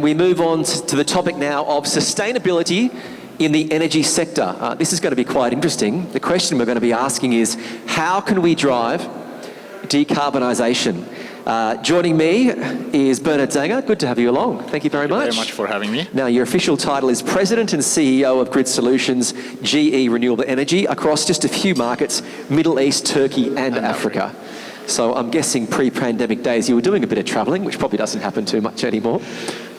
We move on to the topic now of sustainability in the energy sector. This is going to be quite interesting. The question we're going to be asking is, how can we drive decarbonisation? Joining me is Bernard Dagher. Good to have you along. Thank you very much. Thank you very much for having me. Now, your official title is President and CEO of Grid Solutions, GE Renewable Energy, across just a few markets, Middle East, Turkey and Africa. So I'm guessing pre-pandemic days you were doing a bit of travelling, which probably doesn't happen too much anymore.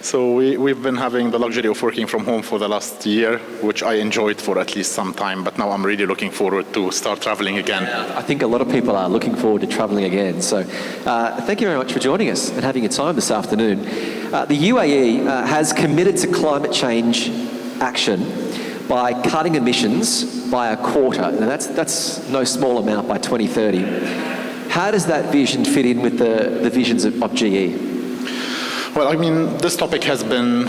So we've been having the luxury of working from home for the last year, which I enjoyed for at least some time, but now I'm really looking forward to start traveling again. I think a lot of people are looking forward to traveling again. So thank you very much for joining us and having your time this afternoon. The UAE has committed to climate change action by cutting emissions by a quarter. And that's no small amount by 2030. How does that vision fit in with the visions of GE? Well, I mean, this topic has been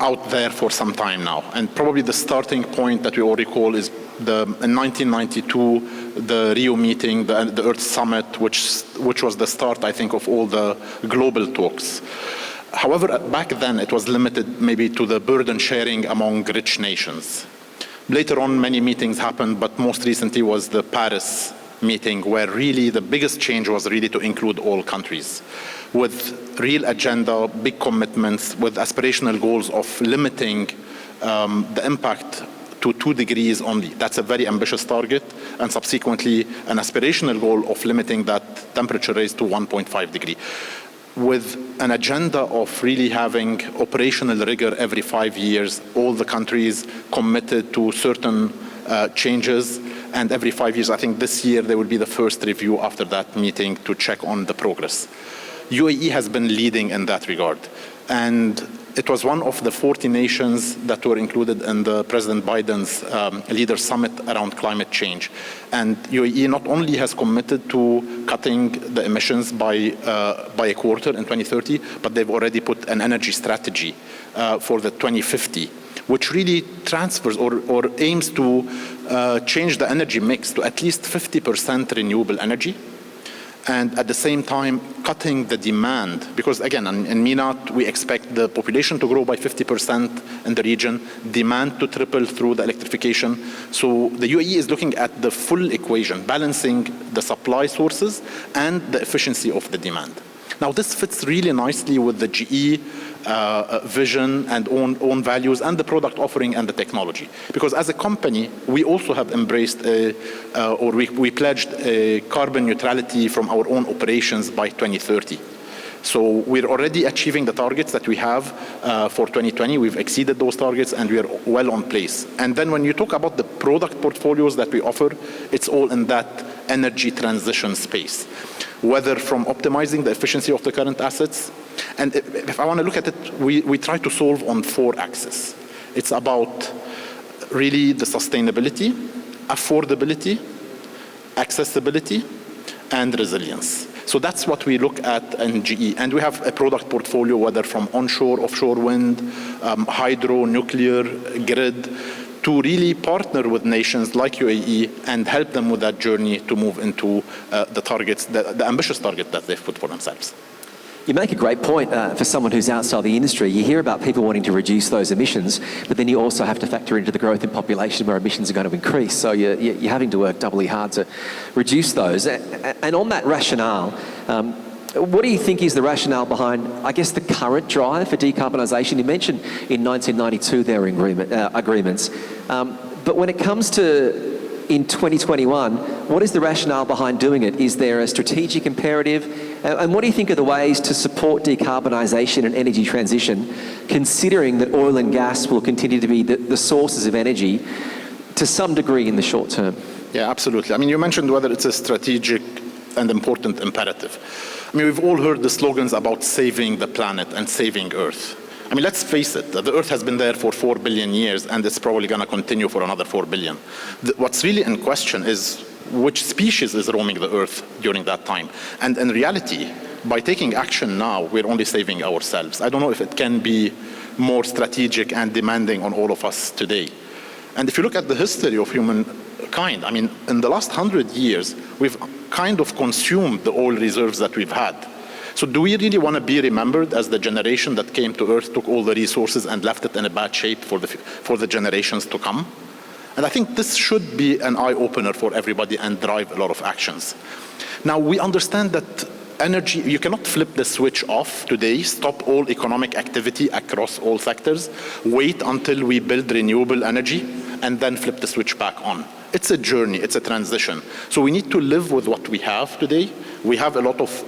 out there for some time now, and probably the starting point that we all recall is in 1992, the Rio meeting, the Earth Summit, which was the start, I think, of all the global talks. However, back then it was limited maybe to the burden sharing among rich nations. Later on, many meetings happened, but most recently was the Paris meeting, where really the biggest change was really to include all countries, with real agenda, big commitments, with aspirational goals of limiting the impact to 2 degrees only. That's a very ambitious target, and subsequently an aspirational goal of limiting that temperature rise to 1.5 degrees. With an agenda of really having operational rigor every 5 years, all the countries committed to certain changes, and every 5 years, I think this year there will be the first review after that meeting to check on the progress. UAE has been leading in that regard, and it was one of the 40 nations that were included in the President Biden's Leaders Summit around climate change. And UAE not only has committed to cutting the emissions by a quarter in 2030, but they've already put an energy strategy for the 2050, which really transfers or aims to change the energy mix to at least 50% renewable energy, and at the same time cutting the demand, because again, in MENAT we expect the population to grow by 50% in the region, demand to triple through the electrification. So the UAE is looking at the full equation, balancing the supply sources and the efficiency of the demand. Now this fits really nicely with the GE vision and own values and the product offering and the technology. Because as a company, we also have embraced we pledged a carbon neutrality from our own operations by 2030. So we're already achieving the targets that we have for 2020. We've exceeded those targets and we are well on place. And then when you talk about the product portfolios that we offer, it's all in that energy transition space, whether from optimizing the efficiency of the current assets. And if I want to look at it, we try to solve on 4 axes. It's about really the sustainability, affordability, accessibility, and resilience. So that's what we look at in GE. And we have a product portfolio, whether from onshore, offshore wind, hydro, nuclear, grid, to really partner with nations like UAE and help them with that journey to move into the targets, the ambitious target that they've put for themselves. You make a great point for someone who's outside the industry. You hear about people wanting to reduce those emissions, but then you also have to factor into the growth in population where emissions are going to increase. So you're having to work doubly hard to reduce those. And on that rationale, what do you think is the rationale behind, I guess, the current drive for decarbonisation? You mentioned in 1992 there were agreements. But when it comes to in 2021, what is the rationale behind doing it? Is there a strategic imperative? And what do you think are the ways to support decarbonisation and energy transition, considering that oil and gas will continue to be the sources of energy to some degree in the short term? Yeah, absolutely. I mean, you mentioned whether it's a strategic and important imperative. I mean, we've all heard the slogans about saving the planet and saving Earth. I mean, let's face it, the Earth has been there for 4 billion years and it's probably going to continue for another 4 billion. What's really in question is which species is roaming the Earth during that time. And in reality, by taking action now, we're only saving ourselves. I don't know if it can be more strategic and demanding on all of us today. And if you look at the history of humankind, I mean, in the last 100 years, we've kind of consumed the oil reserves that we've had. So do we really want to be remembered as the generation that came to Earth, took all the resources and left it in a bad shape for the generations to come? And I think this should be an eye-opener for everybody and drive a lot of actions. Now, we understand that energy, you cannot flip the switch off today, stop all economic activity across all sectors, wait until we build renewable energy, and then flip the switch back on. It's a journey, it's a transition. So we need to live with what we have today. We have a lot of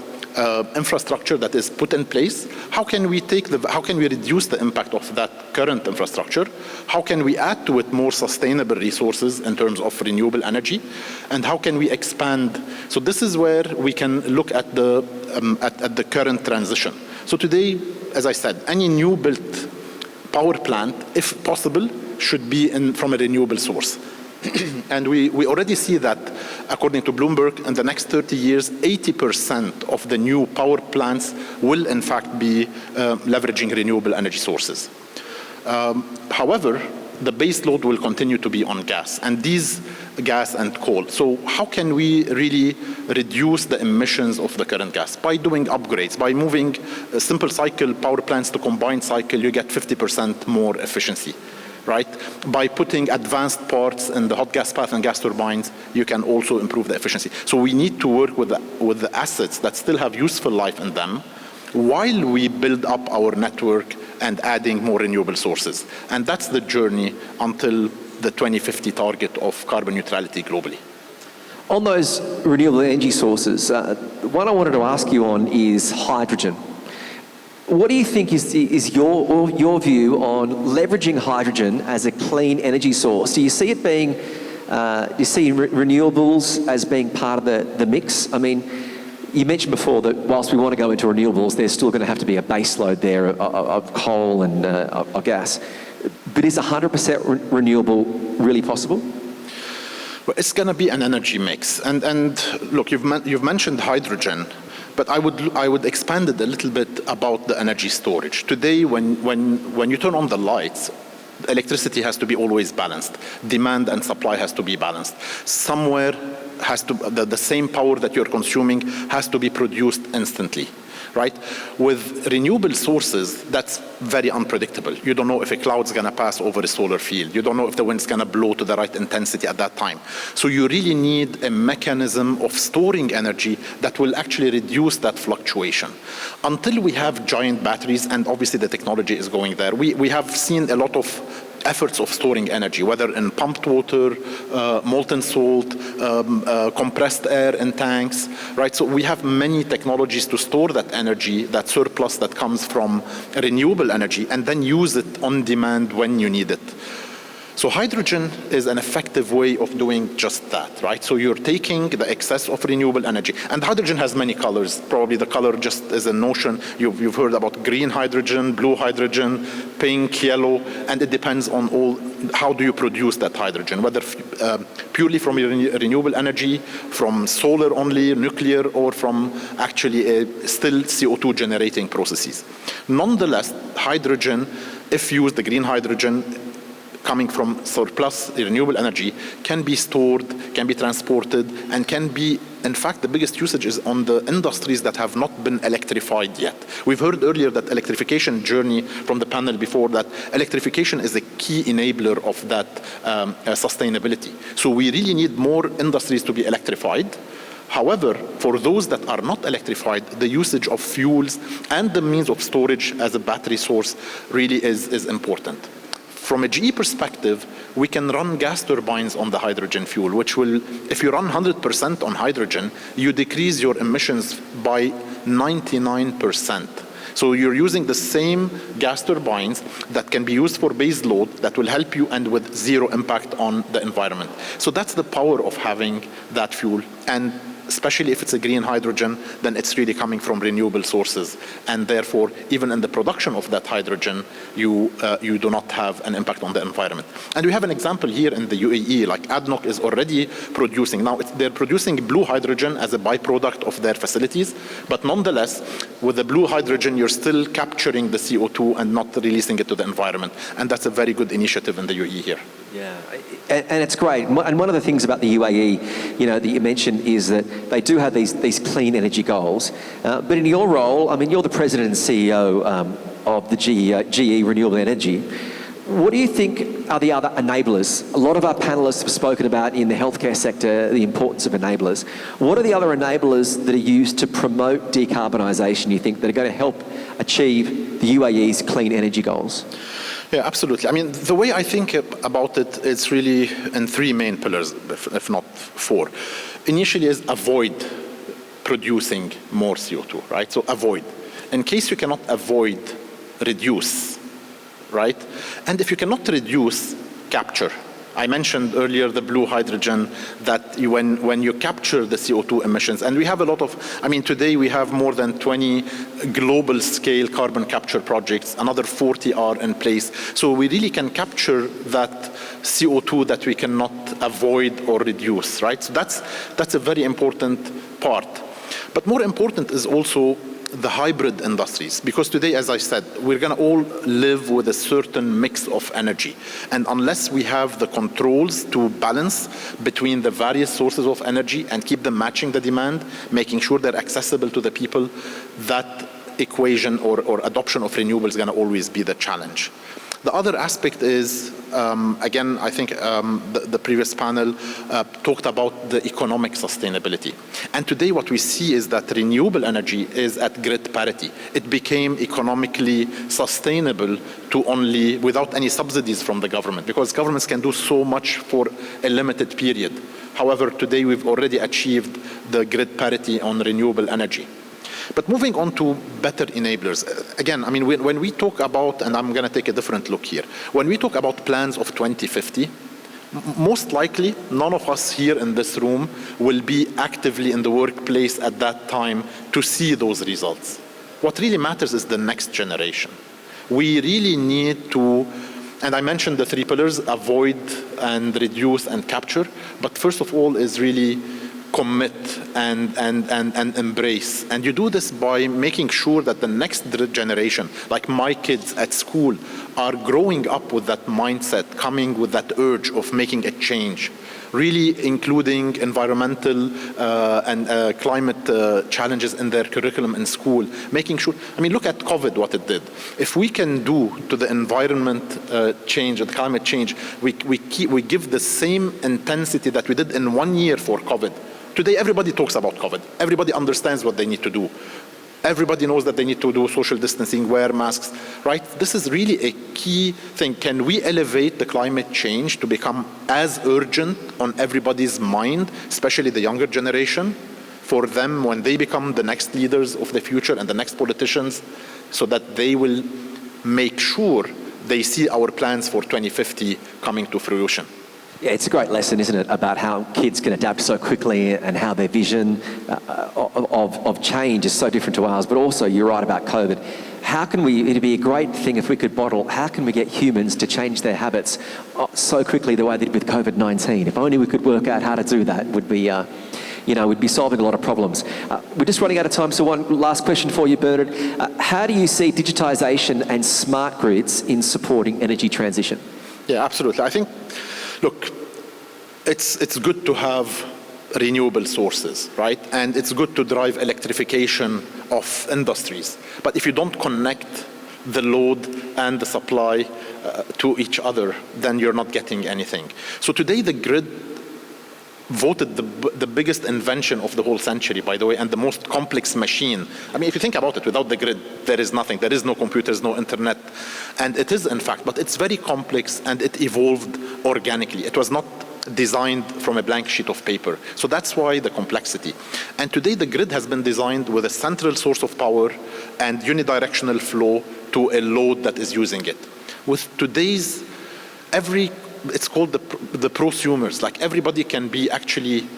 infrastructure that is put in place. How can we reduce the impact of that current infrastructure? How can we add to it more sustainable resources in terms of renewable energy? And how can we expand? So this is where we can look at the current transition. So today, as I said, any new built power plant, if possible, should be from a renewable source. And we already see that, according to Bloomberg, in the next 30 years, 80% of the new power plants will in fact be leveraging renewable energy sources. However, the base load will continue to be on gas, and these gas and coal. So how can we really reduce the emissions of the current gas? By doing upgrades, by moving simple cycle power plants to combined cycle, you get 50% more efficiency. Right? By putting advanced parts in the hot gas path and gas turbines, you can also improve the efficiency. So we need to work with the assets that still have useful life in them while we build up our network and adding more renewable sources. And that's the journey until the 2050 target of carbon neutrality globally. On those renewable energy sources, one I wanted to ask you on is hydrogen. What do you think is your view on leveraging hydrogen as a clean energy source? Do you see it being, do you see renewables as being part of the mix? I mean, you mentioned before that whilst we want to go into renewables, there's still going to have to be a base load there of coal and of gas. But is 100% renewable really possible? Well, it's going to be an energy mix. And look, you've mentioned hydrogen. But I would expand it a little bit about the energy storage. Today, when you turn on the lights, electricity has to be always balanced. Demand and supply has to be balanced. Somewhere the same power that you're consuming has to be produced instantly. Right? With renewable sources, that's very unpredictable. You don't know if a cloud's going to pass over a solar field. You don't know if the wind's going to blow to the right intensity at that time. So you really need a mechanism of storing energy that will actually reduce that fluctuation. Until we have giant batteries, and obviously the technology is going there, we have seen a lot of efforts of storing energy, whether in pumped water, molten salt, compressed air in tanks, right? So we have many technologies to store that energy, that surplus that comes from renewable energy, and then use it on demand when you need it. So hydrogen is an effective way of doing just that, right? So you're taking the excess of renewable energy, and hydrogen has many colors. Probably the color just is a notion. You've heard about green hydrogen, blue hydrogen, pink, yellow, and it depends on how do you produce that hydrogen, whether purely from renewable energy, from solar only, nuclear, or from actually still CO2 generating processes. Nonetheless, hydrogen, if used, the green hydrogen, coming from surplus renewable energy, can be stored, can be transported, and can be, in fact, the biggest usage is on the industries that have not been electrified yet. We've heard earlier that electrification journey from the panel before, that electrification is a key enabler of that sustainability. So we really need more industries to be electrified. However, for those that are not electrified, the usage of fuels and the means of storage as a battery source really is important. From a GE perspective, we can run gas turbines on the hydrogen fuel, which will, if you run 100% on hydrogen, you decrease your emissions by 99%. So you're using the same gas turbines that can be used for base load that will help you and with zero impact on the environment. So that's the power of having that fuel. And especially if it's a green hydrogen, then it's really coming from renewable sources. And therefore, even in the production of that hydrogen, you do not have an impact on the environment. And we have an example here in the UAE, like ADNOC is already producing. Now, they're producing blue hydrogen as a byproduct of their facilities. But nonetheless, with the blue hydrogen, you're still capturing the CO2 and not releasing it to the environment. And that's a very good initiative in the UAE here. Yeah, and it's great. And one of the things about the UAE, that you mentioned is that they do have these clean energy goals. But in your role, I mean, you're the president and CEO of the GE Renewable Energy. What do you think are the other enablers? A lot of our panelists have spoken about in the healthcare sector the importance of enablers. What are the other enablers that are used to promote decarbonisation, you think, that are going to help achieve the UAE's clean energy goals? Yeah, absolutely. I mean, the way I think about it, it's really in three main pillars, if not four. Initially is avoid producing more CO2, right? So avoid. In case you cannot avoid, reduce, right? And if you cannot reduce, capture. I mentioned earlier the blue hydrogen, that when you capture the CO2 emissions, and we have a lot of, today we have more than 20 global scale carbon capture projects, another 40 are in place. So we really can capture that CO2 that we cannot avoid or reduce, right? So that's a very important part. But more important is also the hybrid industries, because today, as I said, we're going to all live with a certain mix of energy. And unless we have the controls to balance between the various sources of energy and keep them matching the demand, making sure they're accessible to the people, that equation or adoption of renewables is going to always be the challenge. The other aspect is, again, I think the previous panel talked about the economic sustainability. And today what we see is that renewable energy is at grid parity. It became economically sustainable to only, without any subsidies from the government, because governments can do so much for a limited period. However, today we've already achieved the grid parity on renewable energy. But moving on to better enablers, again, when we talk about, and I'm going to take a different look here, when we talk about plans of 2050, most likely none of us here in this room will be actively in the workplace at that time to see those results. What really matters is the next generation. We really need to, and I mentioned the three pillars, avoid and reduce and capture, but first of all is really commit and embrace. And you do this by making sure that the next generation, like my kids at school, are growing up with that mindset, coming with that urge of making a change, really including environmental and climate challenges in their curriculum in school, making sure, look at COVID, what it did. If we can do to the environment change, the climate change, we give the same intensity that we did in 1 year for COVID. Today, everybody talks about COVID. Everybody understands what they need to do. Everybody knows that they need to do social distancing, wear masks, right? This is really a key thing. Can we elevate the climate change to become as urgent on everybody's mind, especially the younger generation, for them when they become the next leaders of the future and the next politicians, so that they will make sure they see our plans for 2050 coming to fruition? Yeah, it's a great lesson, isn't it, about how kids can adapt so quickly and how their vision of change is so different to ours. But also, you're right about COVID. How can we, it'd be a great thing if we could model, how can we get humans to change their habits so quickly the way they did with COVID-19? If only we could work out how to do that, would be, we'd be solving a lot of problems. We're just running out of time, so one last question for you, Bernard. How do you see digitisation and smart grids in supporting energy transition? Yeah, absolutely. I think, look, it's good to have renewable sources, right? And it's good to drive electrification of industries. But if you don't connect the load and the supply to each other, then you're not getting anything. So today the grid voted the biggest invention of the whole century, by the way, and the most complex machine. If you think about it, without the grid, there is nothing. There is no computers, no internet. And it is, in fact, but it's very complex and it evolved organically. It was not designed from a blank sheet of paper. So that's why the complexity. And today the grid has been designed with a central source of power and unidirectional flow to a load that is using it. With today's, it's called the prosumers. Like everybody can be actually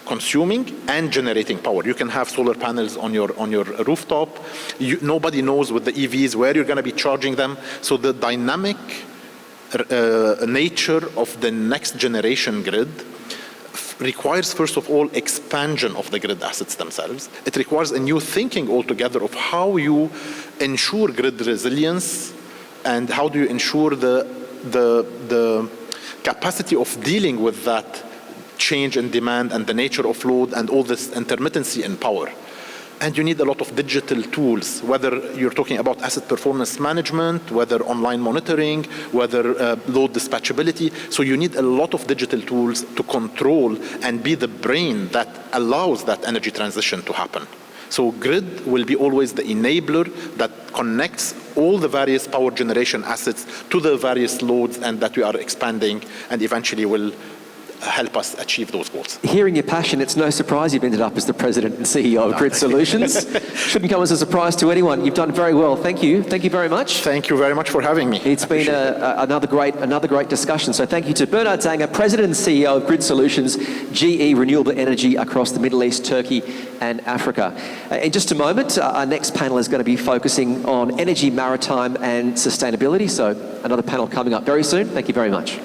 consuming and generating power. You can have solar panels on your rooftop. Nobody knows with the EVs where you're going to be charging them. So the dynamic nature of the next generation grid requires, first of all, expansion of the grid assets themselves. It requires a new thinking altogether of how you ensure grid resilience and how do you ensure the capacity of dealing with that change in demand and the nature of load and all this intermittency in power. And you need a lot of digital tools, whether you're talking about asset performance management, whether online monitoring, whether load dispatchability. So you need a lot of digital tools to control and be the brain that allows that energy transition to happen. So grid will be always the enabler that connects all the various power generation assets to the various loads and that we are expanding and eventually will help us achieve those goals. Hearing your passion, it's no surprise you've ended up as the president and CEO of Grid Solutions. Shouldn't come as a surprise to anyone. You've done very well. Thank you. Thank you very much. Thank you very much for having me. It's been another great discussion. So thank you to Bernard Dagher, President and CEO of Grid Solutions, GE Renewable Energy across the Middle East, Turkey and Africa. In just a moment, our next panel is going to be focusing on energy, maritime and sustainability. So another panel coming up very soon. Thank you very much.